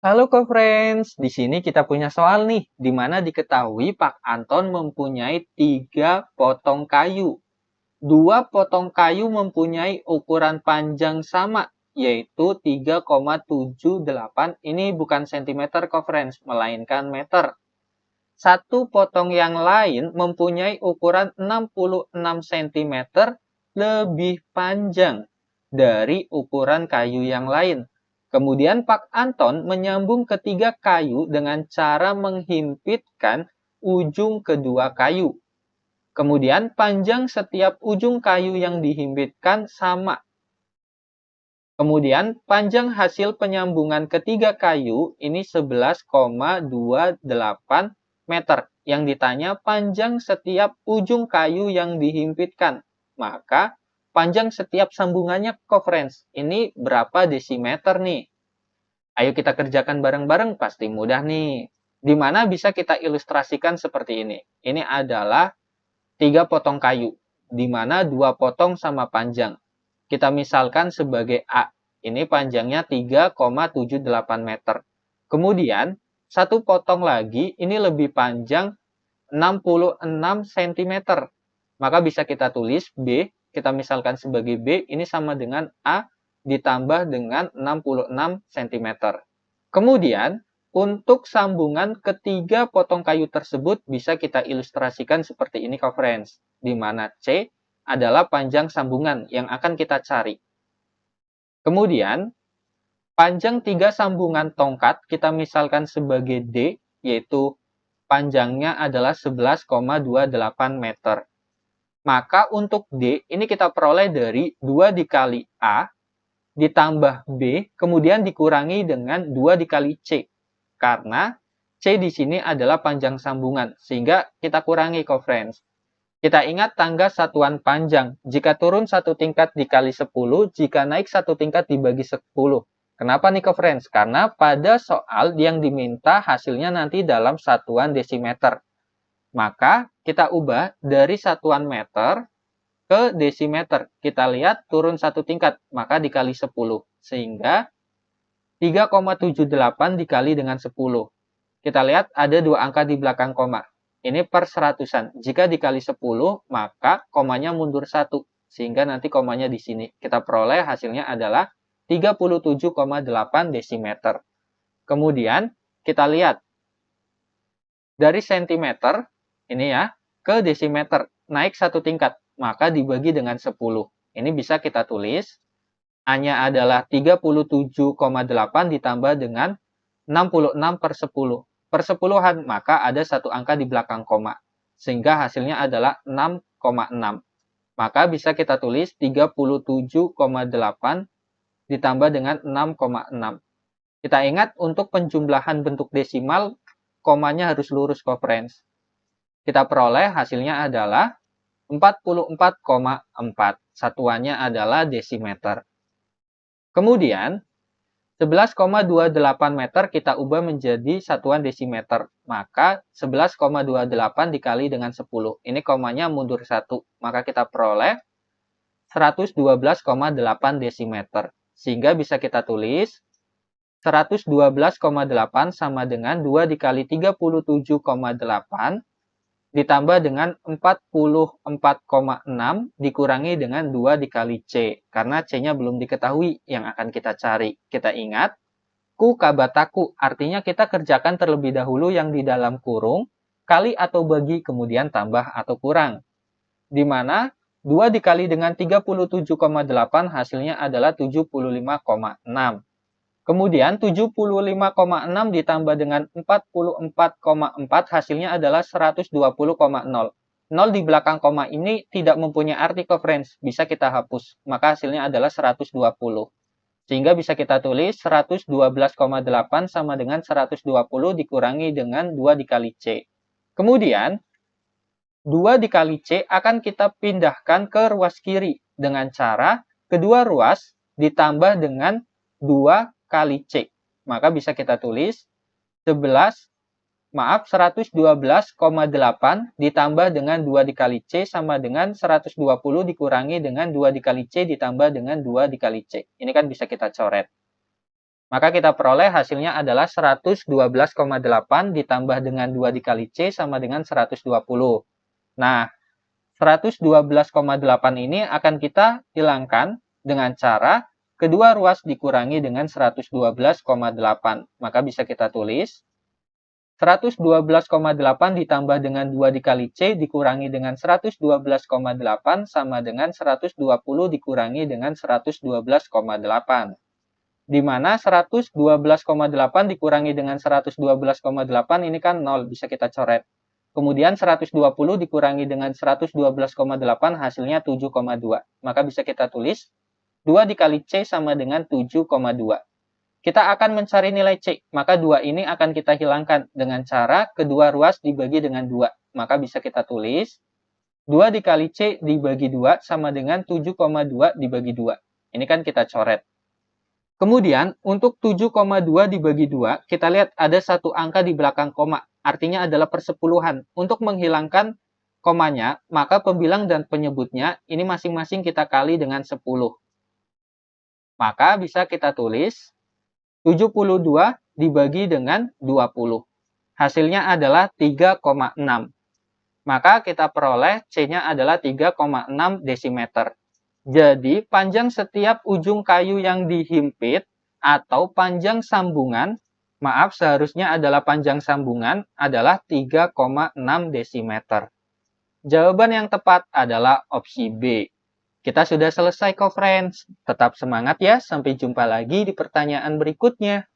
Halo co-friends, di sini kita punya soal nih, di mana diketahui Pak Anton mempunyai 3 potong kayu. 2 potong kayu mempunyai ukuran panjang sama, yaitu 3,78. Ini bukan cm co-friends, melainkan meter. 1 potong yang lain mempunyai ukuran 66 cm lebih panjang dari ukuran kayu yang lain. Kemudian Pak Anton menyambung ketiga kayu dengan cara menghimpitkan ujung kedua kayu. Kemudian panjang setiap ujung kayu yang dihimpitkan sama. Kemudian panjang hasil penyambungan ketiga kayu ini 11,28 meter. Yang ditanya panjang setiap ujung kayu yang dihimpitkan. Maka panjang setiap sambungannya co-friends. Ini berapa desimeter nih? Ayo kita kerjakan bareng-bareng, pasti mudah nih. Dimana bisa kita ilustrasikan seperti ini. Ini adalah 3 potong kayu, dimana 2 potong sama panjang. Kita misalkan sebagai A. Ini panjangnya 3,78 meter. Kemudian, 1 potong lagi, ini lebih panjang 66 cm. Maka bisa kita tulis B, kita misalkan sebagai B, ini sama dengan A ditambah dengan 66 cm. Kemudian, untuk sambungan ketiga potong kayu tersebut bisa kita ilustrasikan seperti ini co-friends, di mana C adalah panjang sambungan yang akan kita cari. Kemudian, panjang 3 sambungan tongkat kita misalkan sebagai D, yaitu panjangnya adalah 11,28 meter. Maka untuk D, ini kita peroleh dari 2 dikali A, ditambah B, kemudian dikurangi dengan 2 dikali C. Karena C di sini adalah panjang sambungan, sehingga kita kurangi co-friends. Kita ingat tangga satuan panjang. Jika turun 1 tingkat dikali 10, jika naik 1 tingkat dibagi 10. Kenapa nih co-friends? Karena pada soal yang diminta hasilnya nanti dalam satuan desimeter. Maka kita ubah dari satuan meter ke desimeter. Kita lihat turun 1 tingkat, maka dikali 10. Sehingga 3,78 dikali dengan 10. Kita lihat ada 2 angka di belakang koma. Ini per seratusan. Jika dikali 10, maka komanya mundur 1. Sehingga nanti komanya di sini. Kita peroleh hasilnya adalah 37,8 desimeter. Kemudian kita lihat dari sentimeter, ini ya, ke desimeter. Naik 1 tingkat, maka dibagi dengan 10. Ini bisa kita tulis. A-nya adalah 37,8 ditambah dengan 66 per 10. Persepuluhan, maka ada 1 angka di belakang koma. Sehingga hasilnya adalah 6,6. Maka bisa kita tulis 37,8 ditambah dengan 6,6. Kita ingat untuk penjumlahan bentuk desimal, komanya harus lurus co-friends. Kita peroleh hasilnya adalah 44,4. Satuannya adalah desimeter. Kemudian, 11,28 meter kita ubah menjadi satuan desimeter. Maka 11,28 dikali dengan 10. Ini komanya mundur 1. Maka kita peroleh 112,8 desimeter. Sehingga bisa kita tulis 112,8 sama dengan 2 dikali 37,8 ditambah dengan 44,6 dikurangi dengan 2 dikali C. Karena C-nya belum diketahui yang akan kita cari. Kita ingat, ku kabataku. Artinya kita kerjakan terlebih dahulu yang di dalam kurung, kali atau bagi, kemudian tambah atau kurang. Di mana 2 dikali dengan 37,8 hasilnya adalah 75,6. Kemudian 75,6 ditambah dengan 44,4 hasilnya adalah 120,0. 0 di belakang koma ini tidak mempunyai arti co-friends, bisa kita hapus. Maka hasilnya adalah 120. Sehingga bisa kita tulis 112,8 sama dengan 120 dikurangi dengan 2 dikali C. Kemudian 2 dikali C akan kita pindahkan ke ruas kiri dengan cara kedua ruas ditambah dengan 2 kali C. Maka bisa kita tulis 112,8 ditambah dengan 2 dikali C sama dengan 120 dikurangi dengan 2 dikali C ditambah dengan 2 dikali C. Ini kan bisa kita coret. Maka kita peroleh hasilnya adalah 112,8 ditambah dengan 2 dikali C sama dengan 120. Nah, 112,8 ini akan kita hilangkan dengan cara kedua ruas dikurangi dengan 112,8. Maka bisa kita tulis 112,8 ditambah dengan 2 dikali C dikurangi dengan 112,8 sama dengan 120 dikurangi dengan 112,8. Di mana 112,8 dikurangi dengan 112,8 ini kan 0, bisa kita coret. Kemudian 120 dikurangi dengan 112,8 hasilnya 7,2. Maka bisa kita tulis 2 dikali C sama dengan 7,2. Kita akan mencari nilai C, maka 2 ini akan kita hilangkan dengan cara kedua ruas dibagi dengan 2. Maka bisa kita tulis 2 dikali C dibagi 2 sama dengan 7,2 dibagi 2. Ini kan kita coret. Kemudian, untuk 7,2 dibagi 2, kita lihat ada satu angka di belakang koma. Artinya adalah persepuluhan. Untuk menghilangkan komanya, maka pembilang dan penyebutnya ini masing-masing kita kali dengan 10. Maka bisa kita tulis 72 dibagi dengan 20. Hasilnya adalah 3,6. Maka kita peroleh C-nya adalah 3,6 desimeter. Jadi, panjang setiap ujung kayu yang dihimpit atau panjang sambungan, maaf seharusnya adalah panjang sambungan, adalah 3,6 desimeter. Jawaban yang tepat adalah opsi B. Kita sudah selesai, co-friends. Tetap semangat ya, sampai jumpa lagi di pertanyaan berikutnya.